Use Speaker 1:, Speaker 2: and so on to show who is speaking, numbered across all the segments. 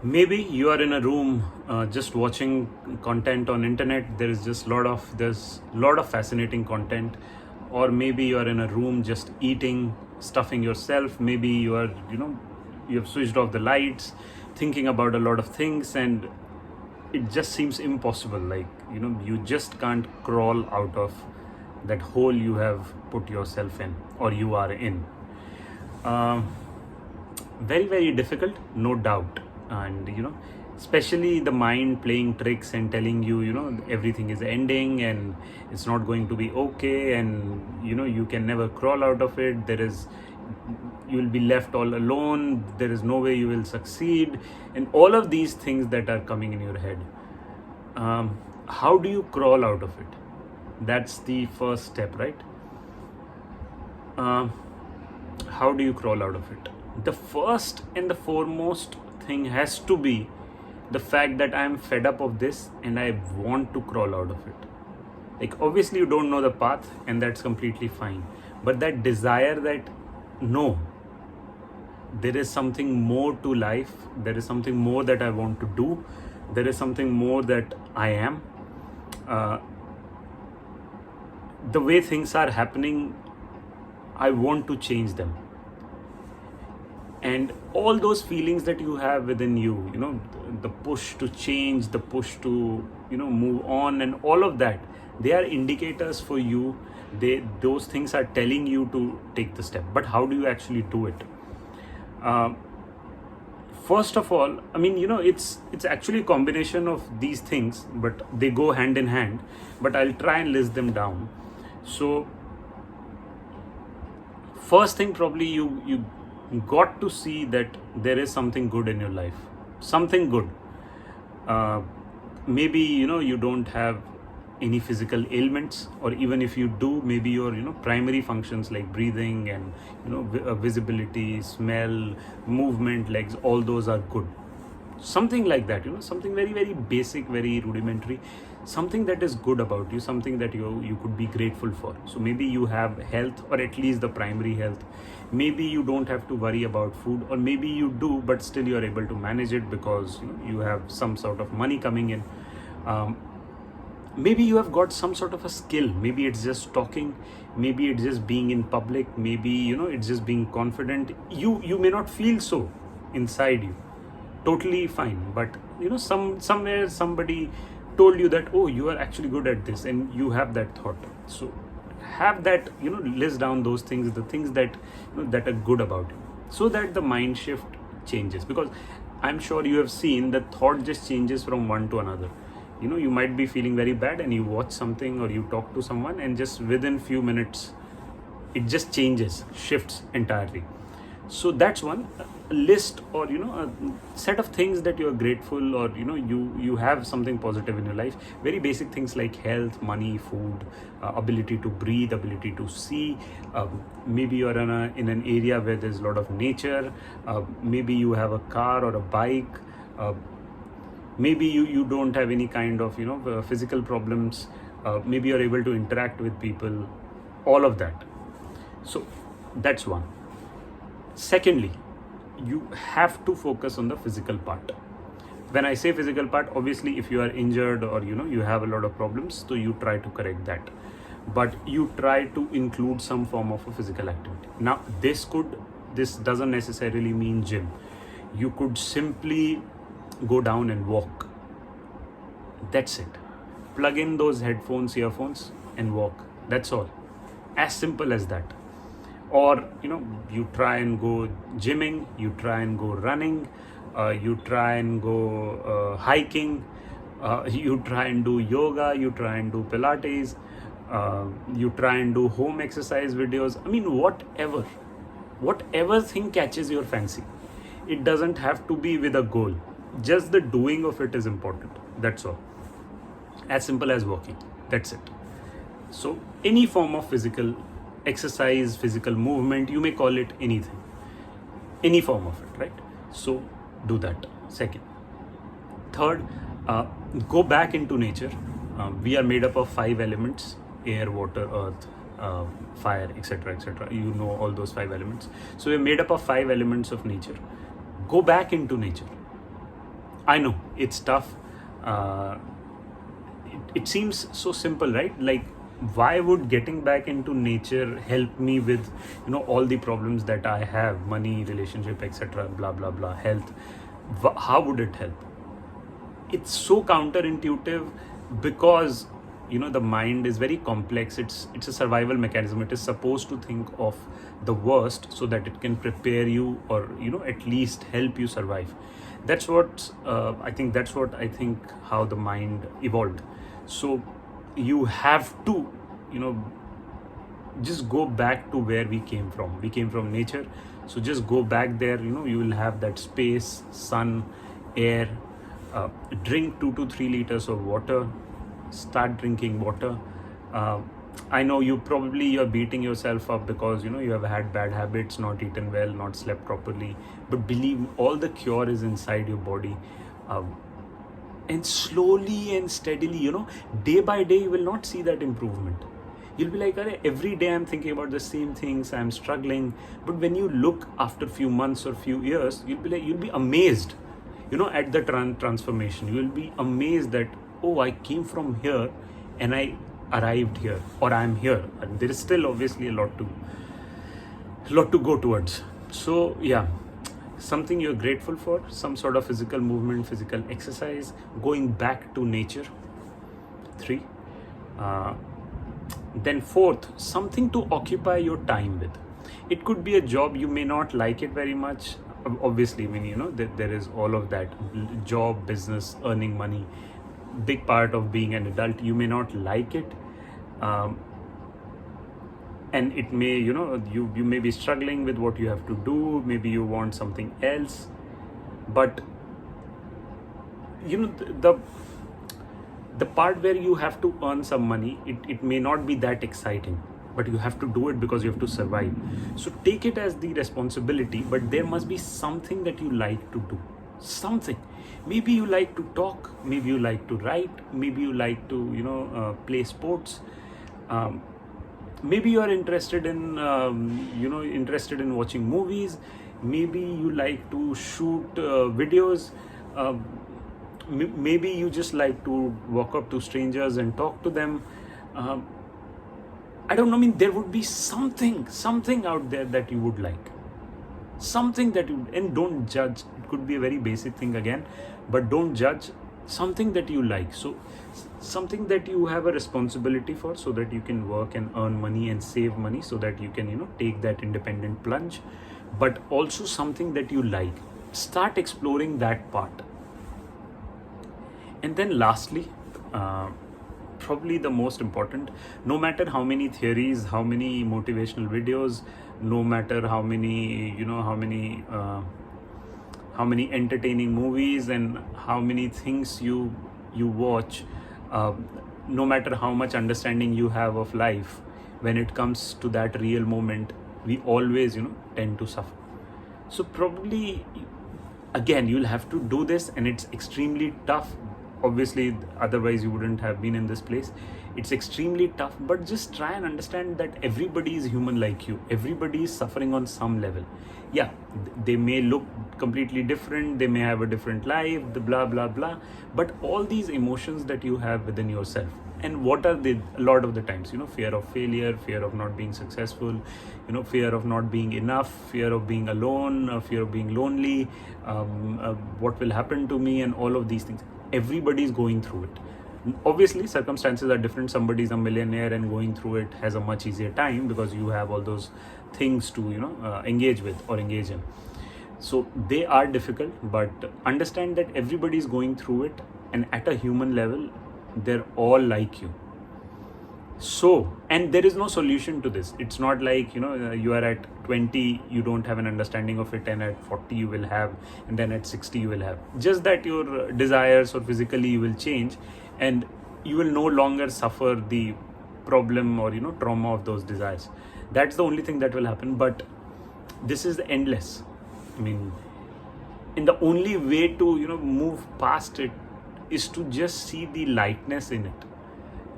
Speaker 1: Maybe you are in a room just watching content on internet. There's lot of fascinating content. Or maybe you are in a room just eating, stuffing yourself. Maybe you have switched off the lights, thinking about a lot of things, and it just seems impossible. Like, you just can't crawl out of that hole you have put yourself in, or you are in. um, Very, very difficult, no doubt. And especially the mind playing tricks and telling you, everything is ending and it's not going to be okay, and you can never crawl out of it. You will be left all alone. There is no way you will succeed, and all of these things that are coming in your head. How do you crawl out of it? That's the first step, right? um, how do you crawl out of it? The first and the foremost thing has to be the fact that I am fed up of this and I want to crawl out of it. Like, obviously you don't know the path, and that's completely fine, but that desire that, no, there is something more to life, there is something more that I want to do, there is something more that I am, uh, the way things are happening, I want to change them. And all those feelings that you have within you, the push to change, the push to move on, and all of that, they are indicators for you. Those things are telling you to take the step. But how do you actually do it? First of all, I mean, it's actually a combination of these things, but they go hand in hand. But I'll try and list them down. So first thing, probably you got to see that there is something good in your life, something good. Maybe you don't have any physical ailments, or even if you do, maybe your primary functions like breathing and visibility, smell, movement, legs, all those are good. Something like that, something very, very basic, very rudimentary, something that is good about you, something that you could be grateful for. So maybe you have health, or at least the primary health. Maybe you don't have to worry about food, or maybe you do, but still you are able to manage it because you have some sort of money coming in. Maybe you have got some sort of a skill. Maybe it's just talking, maybe it's just being in public, maybe it's just being confident. You may not feel so inside you, totally fine, but somewhere somebody told you that, oh, you are actually good at this, and you have that thought. So have that, list down those things, the things that that are good about you, so that the mind shift changes. Because I'm sure you have seen that thought just changes from one to another. You might be feeling very bad, and you watch something or you talk to someone, and just within few minutes it just changes, shifts entirely. So that's one. A list, or a set of things that you're grateful, or you have something positive in your life. Very basic things like health, money, food, ability to breathe, ability to see. Maybe you're in an area where there's a lot of nature. Maybe you have a car or a bike. Maybe you don't have any kind of physical problems. Maybe you're able to interact with people, all of that. So that's one. Secondly, you have to focus on the physical part. When I say physical part, obviously if you are injured, or you have a lot of problems, so you try to correct that, but you try to include some form of a physical activity. Now this doesn't necessarily mean gym. You could simply go down and walk. That's it. Plug in those headphones, earphones, and walk. That's all. As simple as that. Or you try and go gymming, you try and go running, you try and go hiking, you try and do yoga, you try and do Pilates, you try and do home exercise videos. I mean, whatever thing catches your fancy. It doesn't have to be with a goal. Just the doing of it is important. That's all. As simple as walking. That's it. So any form of physical exercise, physical movement, you may call it anything, any form of it, right? So do that. Second. Third, go back into nature. We are made up of 5 elements: air, water, earth, fire, etc., etc. All those 5 elements. So we're made up of 5 elements of nature. Go back into nature. I know it's tough. uh, it seems so simple, right? Like, why would getting back into nature help me with, all the problems that I have, money, relationship, etc., blah blah blah, health? How would it help? It's so counterintuitive, because the mind is very complex. It's a survival mechanism. It is supposed to think of the worst so that it can prepare you, or at least help you survive. That's what I think how the mind evolved. So you have to, you know just go back to where we came from nature. So just go back there. You will have that space, sun, air. Drink 2 to 3 liters of water. Start drinking water. uh, I know you're beating yourself up because you have had bad habits, not eaten well, not slept properly. But believe me, all the cure is inside your body. um, and slowly and steadily, day by day, you will not see that improvement. You'll be like, "Arey, every day I'm thinking about the same things, I'm struggling." But when you look after few months or few years, you'll be amazed, at the transformation. You'll be amazed that, oh, I came from here and I arrived here, or I'm here. And there is still obviously a lot to go towards. So yeah, something you're grateful for, some sort of physical movement, physical exercise, going back to nature. 3. Then 4th, something to occupy your time with. It could be a job. You may not like it very much. Obviously, I mean, there is all of that. Job, business, earning money, big part of being an adult. You may not like it. And it may, you may be struggling with what you have to do. Maybe you want something else. But, the part where you have to earn some money, it may not be that exciting, but you have to do it because you have to survive. So take it as the responsibility, but there must be something that you like to do. Something. Maybe you like to talk, maybe you like to write, maybe you like to play sports. Maybe you are interested in watching movies. Maybe you like to shoot videos. Maybe you just like to walk up to strangers and talk to them. I don't know. I mean, there would be something out there that you would like. Something that you, and don't judge. It could be a very basic thing again, but don't judge. Something that you like. So something that you have a responsibility for, so that you can work and earn money and save money, so that you can take that independent plunge. But also something that you like. Start exploring that part. And then lastly, probably the most important, no matter how many theories, how many motivational videos, no matter how many entertaining movies and how many things you watch, no matter how much understanding you have of life, when it comes to that real moment, we always tend to suffer. So probably, again, you'll have to do this, and it's extremely tough. Obviously, otherwise you wouldn't have been in this place. It's extremely tough, but just try and understand that everybody is human like you. Everybody is suffering on some level. Yeah, they may look completely different, they may have a different life, the blah blah blah, but all these emotions that you have within yourself, and what are they? A lot of the times, fear of failure, fear of not being successful, fear of not being enough, fear of being alone, fear of being lonely, what will happen to me, and all of these things. Everybody is going through it. Obviously, circumstances are different. Somebody is a millionaire and going through it has a much easier time, because you have all those things to engage with or engage in. So they are difficult, but understand that everybody is going through it, and at a human level, they're all like you. So, and there is no solution to this. It's not like you are at 20, you don't have an understanding of it, and at 40 you will have, and then at 60 you will have. Just that your desires or physically you will change, and you will no longer suffer the problem or trauma of those desires. That's the only thing that will happen. But this is endless. I mean, and the only way to move past it is to just see the lightness in it.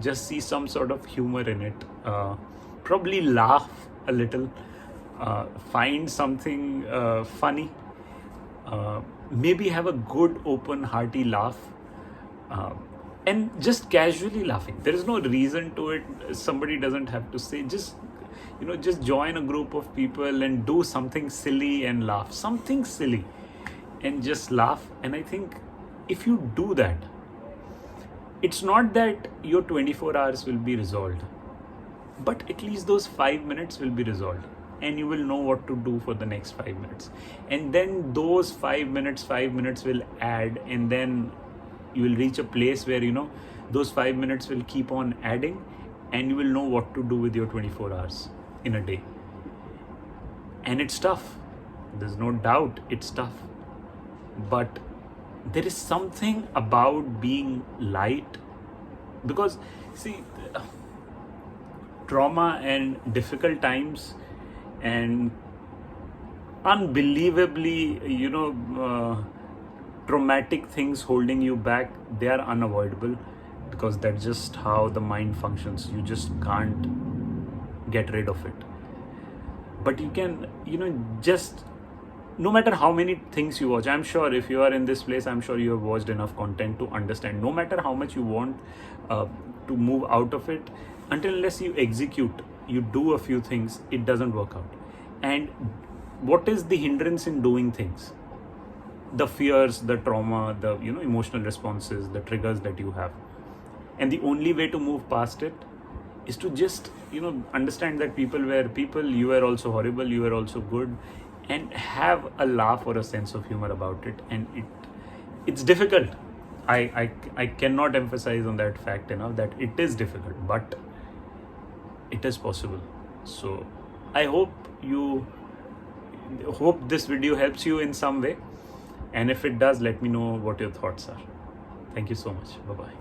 Speaker 1: Just see some sort of humor in it. Probably laugh a little. Find something funny. maybe have a good open hearty laugh, uh, and just casually laughing. There is no reason to it. Somebody doesn't have to say, just just join a group of people and do something silly and laugh, something silly and just laugh. And I think if you do that, it's not that your 24 hours will be resolved, but at least those 5 minutes will be resolved, and you will know what to do for the next 5 minutes. And then those 5 minutes will add, and then you will reach a place where those 5 minutes will keep on adding, and you will know what to do with your 24 hours in a day. And it's tough, there's no doubt it's tough, but there is something about being light. Because see, trauma and difficult times and unbelievably traumatic things holding you back, they are unavoidable, because that's just how the mind functions. You just can't get rid of it. But you can just, no matter how many things you watch, I'm sure if you are in this place, I'm sure you have watched enough content to understand, no matter how much you want to move out of it, unless you execute, you do a few things, it doesn't work out. And what is the hindrance in doing things? The fears, the trauma, the emotional responses, the triggers that you have. And the only way to move past it is to just understand that people were people, you were also horrible, you were also good, and have a laugh or a sense of humor about it. And it's difficult. I cannot emphasize on that fact enough, that it is difficult, but it is possible. So I hope this video helps you in some way, and if it does, let me know what your thoughts are. Thank you so much. Bye bye.